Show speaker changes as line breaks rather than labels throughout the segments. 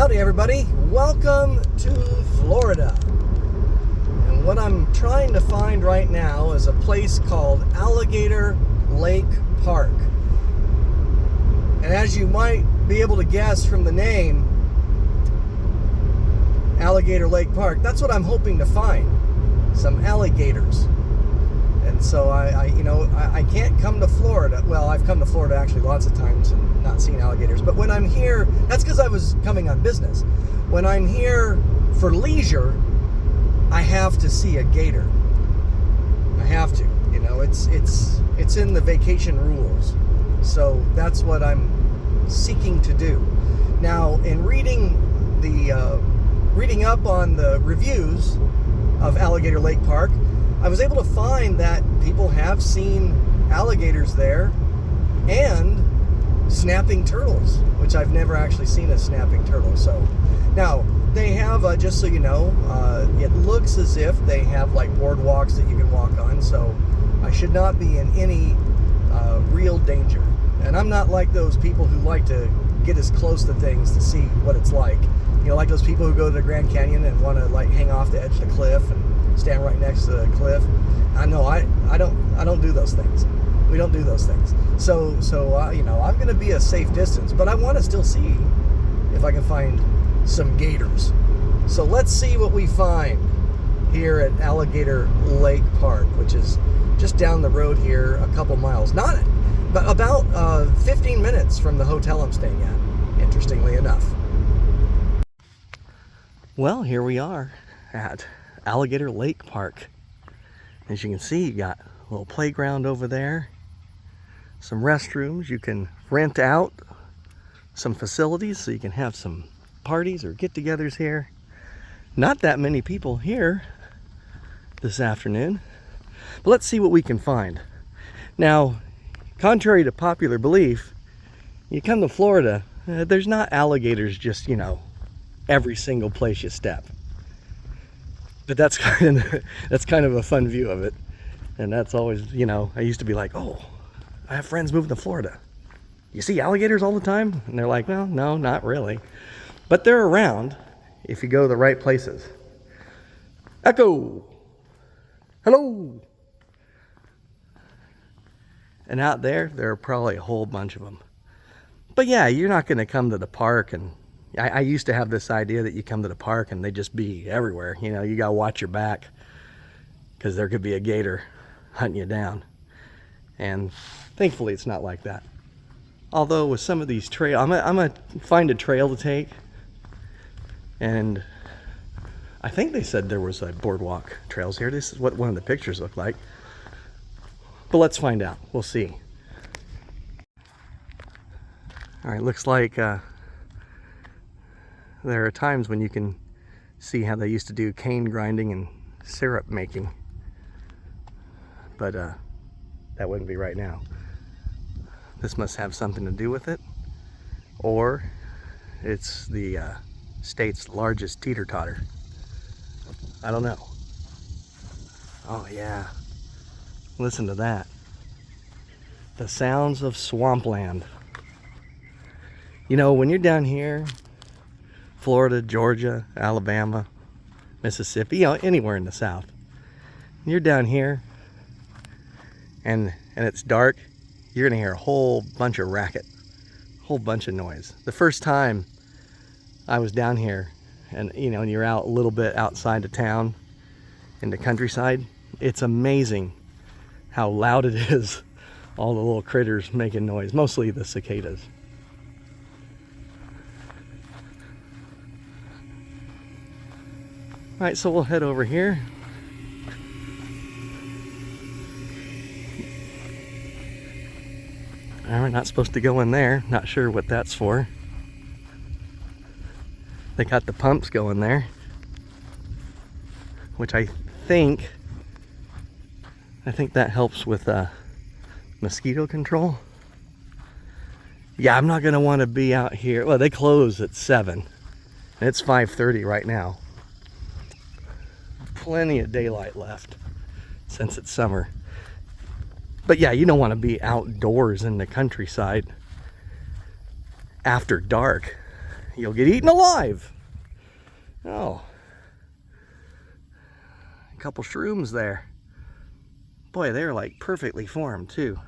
Howdy everybody, welcome to Florida. And what I'm trying to find right now is a place called Alligator Lake Park. And as you might be able to guess from the name, Alligator Lake Park, that's what I'm hoping to find, some alligators. And so I can't come to Florida. Well, I've come to Florida actually lots of times and not seen alligators. But when I'm here, that's because I was coming on business. When I'm here for leisure, I have to see a gator. I have to. You know, it's in the vacation rules. So that's what I'm seeking to do. Now, in reading up on the reviews of Alligator Lake Park, I was able to find that people have seen alligators there and snapping turtles, which I've never actually seen a snapping turtle. So now they have, just so you know, it looks as if they have like boardwalks that you can walk on. So I should not be in any real danger. And I'm not like those people who like to get as close to things to see what it's like. You know, like those people who go to the Grand Canyon and want to like hang off the edge of the cliff and stand right next to the cliff. I know I don't do those things. We don't do those things. So you know, I'm going to be a safe distance, but I want to still see if I can find some gators. So let's see what we find here at Alligator Lake Park, which is just down the road here, a couple miles. But about 15 minutes from the hotel I'm staying at, interestingly enough. Well, here we are at Alligator Lake Park. As you can see, you got a little playground over there, some restrooms. You can rent out some facilities so you can have some parties or get-togethers here. Not that many people here this afternoon, but let's see what we can find. Now, contrary to popular belief, you come to Florida, there's not alligators just, you know, every single place you step. But that's kind of a fun view of it. And that's always, you know, I used to be like, oh, I have friends moving to Florida. You see alligators all the time? And they're like, well, no, not really. But they're around if you go to the right places. Echo! Hello! And out there are probably a whole bunch of them. But yeah, you're not going to come to the park and I used to have this idea that you come to the park and they just be everywhere. You know, you got to watch your back because there could be a gator hunting you down. And thankfully it's not like that. Although with some of these trails, I'm gonna find a trail to take. And I think they said there was a boardwalk trails here. This is what one of the pictures looked like. But let's find out. We'll see. All right, looks like there are times when you can see how they used to do cane grinding and syrup making. But that wouldn't be right now. This must have something to do with it. Or it's the state's largest teeter-totter. I don't know. Oh yeah. Listen to that. The sounds of swampland. You know, when you're down here, Florida, Georgia, Alabama, Mississippi, you know, anywhere in the South. You're down here and it's dark, you're gonna hear a whole bunch of racket, a whole bunch of noise. The first time I was down here and, you know, and you're out a little bit outside of town in the countryside, it's amazing how loud it is. All the little critters making noise, mostly the cicadas. All right, so we'll head over here. We're not supposed to go in there. Not sure what that's for. They got the pumps going there, which I think that helps with mosquito control. Yeah, I'm not gonna want to be out here. Well, they close at 7, and it's 5:30 right now. Plenty of daylight left since it's summer. But yeah, you don't want to be outdoors in the countryside after dark you'll get eaten alive. Oh, a couple shrooms there. Boy, they're like perfectly formed too.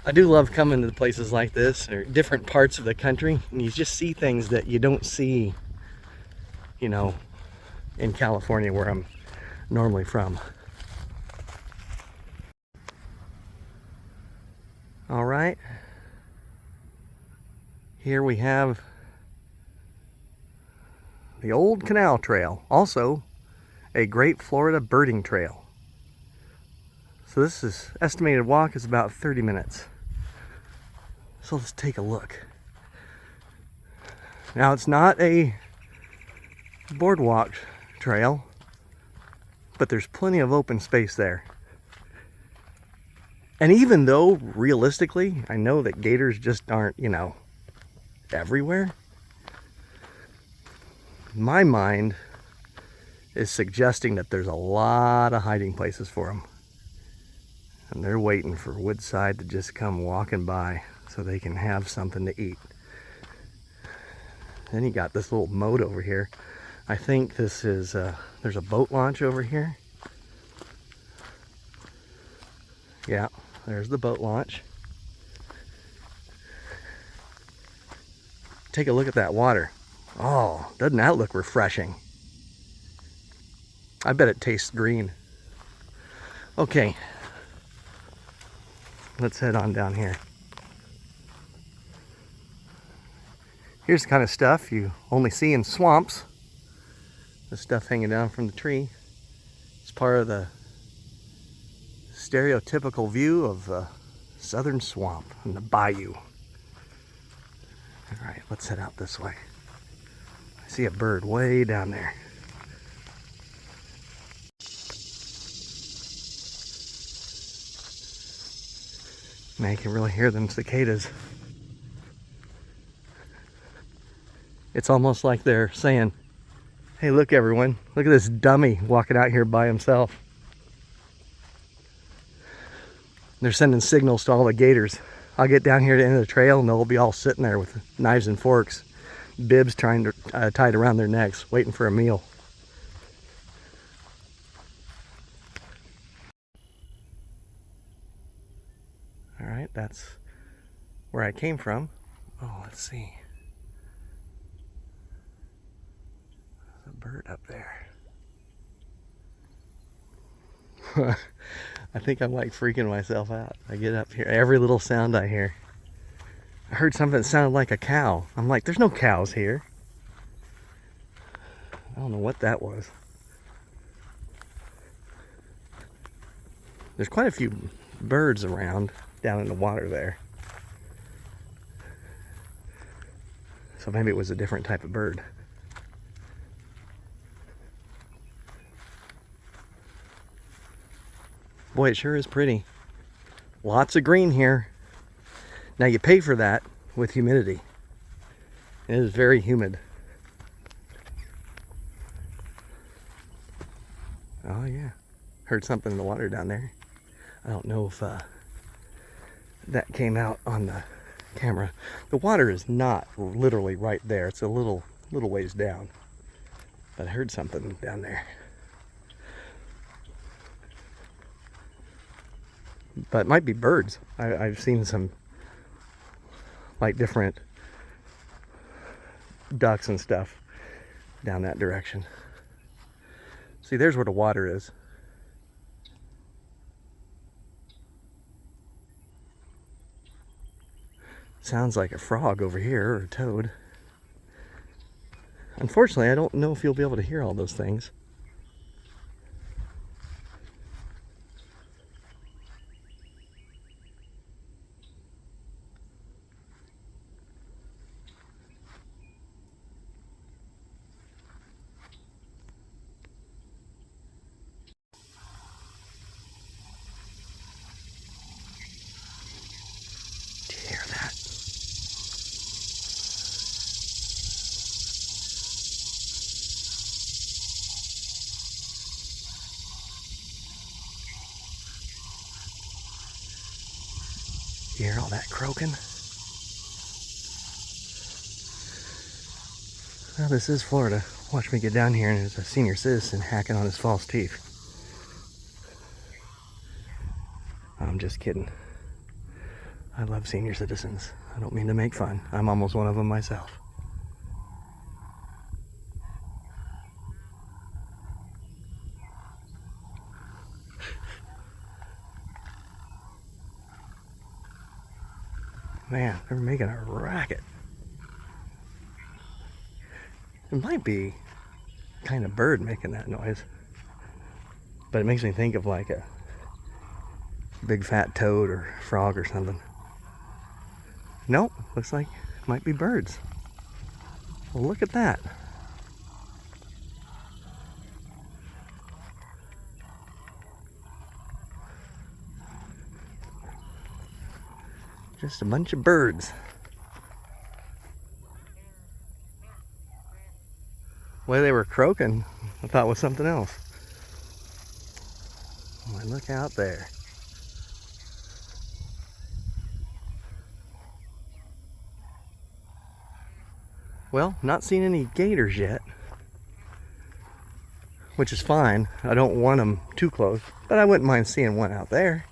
I do love coming to places like this, or different parts of the country, and you just see things that you don't see, you know, in California, where I'm normally from. All right, here we have the old canal trail, also a Great Florida Birding Trail. So this is estimated walk is about 30 minutes. So let's take a look. Now it's not a boardwalk trail, but there's plenty of open space there. And even though realistically, I know that gators just aren't, you know, everywhere, my mind is suggesting that there's a lot of hiding places for them. And they're waiting for Woodside to just come walking by so they can have something to eat. Then you got this little moat over here. I think this is, there's a boat launch over here. Yeah, there's the boat launch. Take a look at that water. Oh, doesn't that look refreshing? I bet it tastes green. Okay, let's head on down here. Here's the kind of stuff you only see in swamps. The stuff hanging down from the tree. It's part of the stereotypical view of the southern swamp and the bayou. All right, let's head out this way. I see a bird way down there. Now you can really hear them cicadas. It's almost like they're saying, hey, look everyone, look at this dummy walking out here by himself. They're sending signals to all the gators. I'll get down here to the end of the trail and they'll be all sitting there with knives and forks, bibs tied around their necks, waiting for a meal. All right, that's where I came from. Oh, let's see. There's a bird up there. I think I'm like freaking myself out. I get up here, every little sound I hear. I heard something that sounded like a cow. I'm like, there's no cows here. I don't know what that was. There's quite a few birds around down in the water there. So maybe it was a different type of bird. Boy, it sure is pretty. Lots of green here. Now you pay for that with humidity. It is very humid. Oh yeah, heard something in the water down there. I don't know if that came out on the camera. The water is not literally right there. It's a little ways down. But I heard something down there. But it might be birds. I've seen some like different ducks and stuff down that direction. See, there's where the water is. Sounds like a frog over here, or a toad. Unfortunately, I don't know if you'll be able to hear all those things. Do you hear that? You hear all that croaking? Well, this is Florida. Watch me get down here and there's a senior citizen hacking on his false teeth. I'm just kidding. I love senior citizens. I don't mean to make fun. I'm almost one of them myself. Man, they're making a racket. It might be kind of bird making that noise, but it makes me think of like a big fat toad or frog or something. Nope, looks like it might be birds. Well, look at that. Just a bunch of birds. The way they were croaking, I thought was something else. Oh, look out there. Well, not seen any gators yet, which is fine. I don't want them too close, but I wouldn't mind seeing one out there.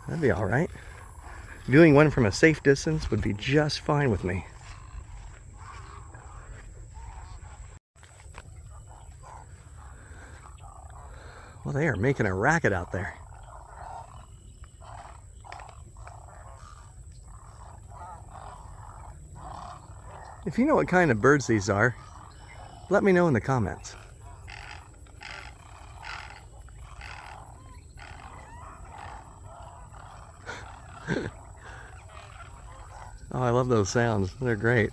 That'd be all right. Viewing one from a safe distance would be just fine with me. Well, they are making a racket out there. If you know what kind of birds these are, let me know in the comments. Oh, I love those sounds. They're great.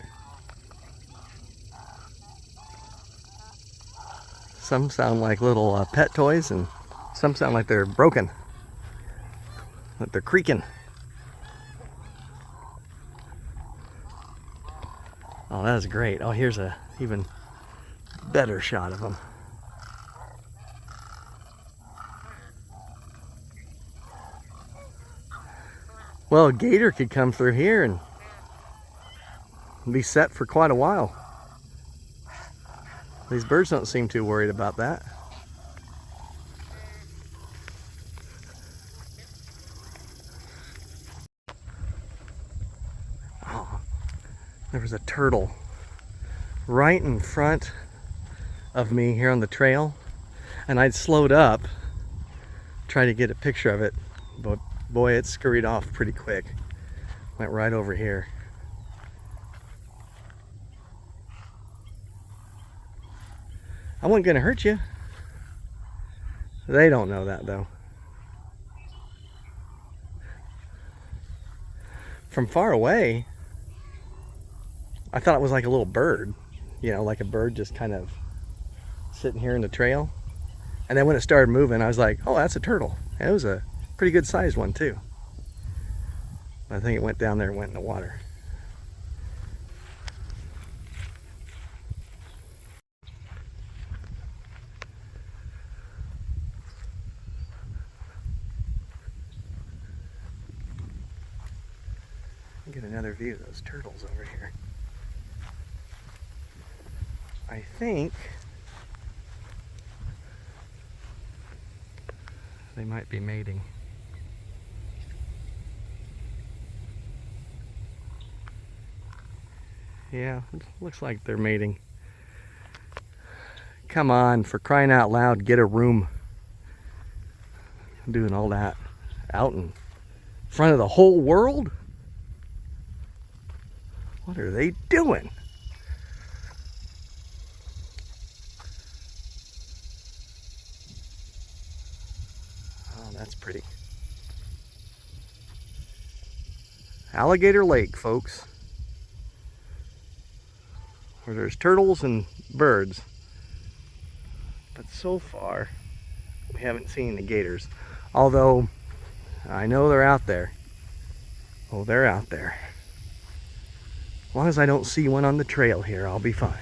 Some sound like little pet toys, and some sound like they're broken, like they're creaking. Oh, that is great. Oh, here's a even better shot of them. Well, a gator could come through here and be set for quite a while. These birds don't seem too worried about that. Oh, there was a turtle right in front of me here on the trail, and I'd slowed up, tried to get a picture of it, but boy, it scurried off pretty quick. Went right over here. I wasn't gonna hurt you. They don't know that though. From far away, I thought it was like a little bird, you know, like a bird just kind of sitting here in the trail. And then when it started moving, I was like, oh, that's a turtle. And it was a pretty good sized one too. I think it went down there and went in the water. Get another view of those turtles over here. I think they might be mating. Yeah, it looks like they're mating. Come on, for crying out loud, get a room. Doing all that out in front of the whole world? What are they doing? Oh, that's pretty. Alligator Lake, folks. Where there's turtles and birds. But so far, we haven't seen the gators. Although, I know they're out there. Oh, they're out there. As long as I don't see one on the trail here, I'll be fine.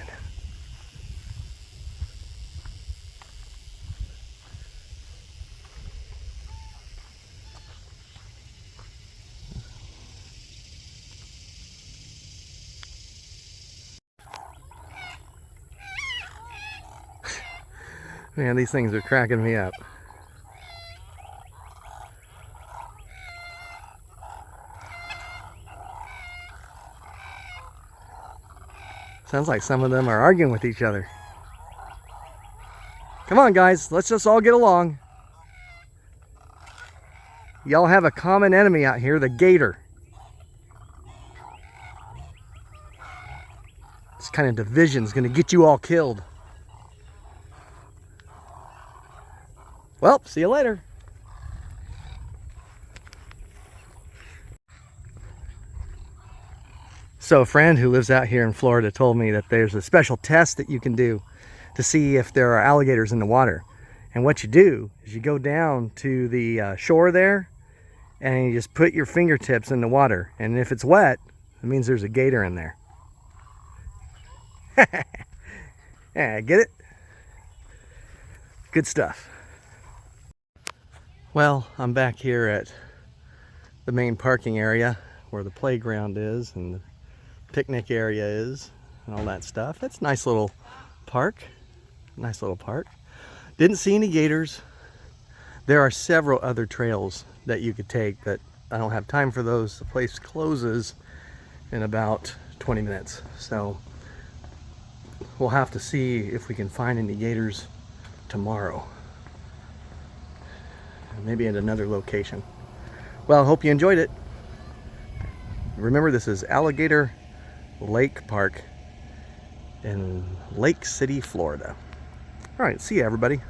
Man, these things are cracking me up. Sounds like some of them are arguing with each other. Come on, guys, let's just all get along. Y'all have a common enemy out here, the gator. This kind of division is going to get you all killed. Well, see you later. So a friend who lives out here in Florida told me that there's a special test that you can do to see if there are alligators in the water. And what you do is you go down to the shore there and you just put your fingertips in the water. And if it's wet, it means there's a gator in there. Yeah, get it? Good stuff. Well, I'm back here at the main parking area where the playground is and the picnic area is and all that stuff. It's a nice little park. Nice little park. Didn't see any gators. There are several other trails that you could take, but I don't have time for those. The place closes in about 20 minutes. So we'll have to see if we can find any gators tomorrow. Maybe at another location. Well, I hope you enjoyed it. Remember, this is Alligator Lake Park in Lake City, Florida. All right, see you, everybody.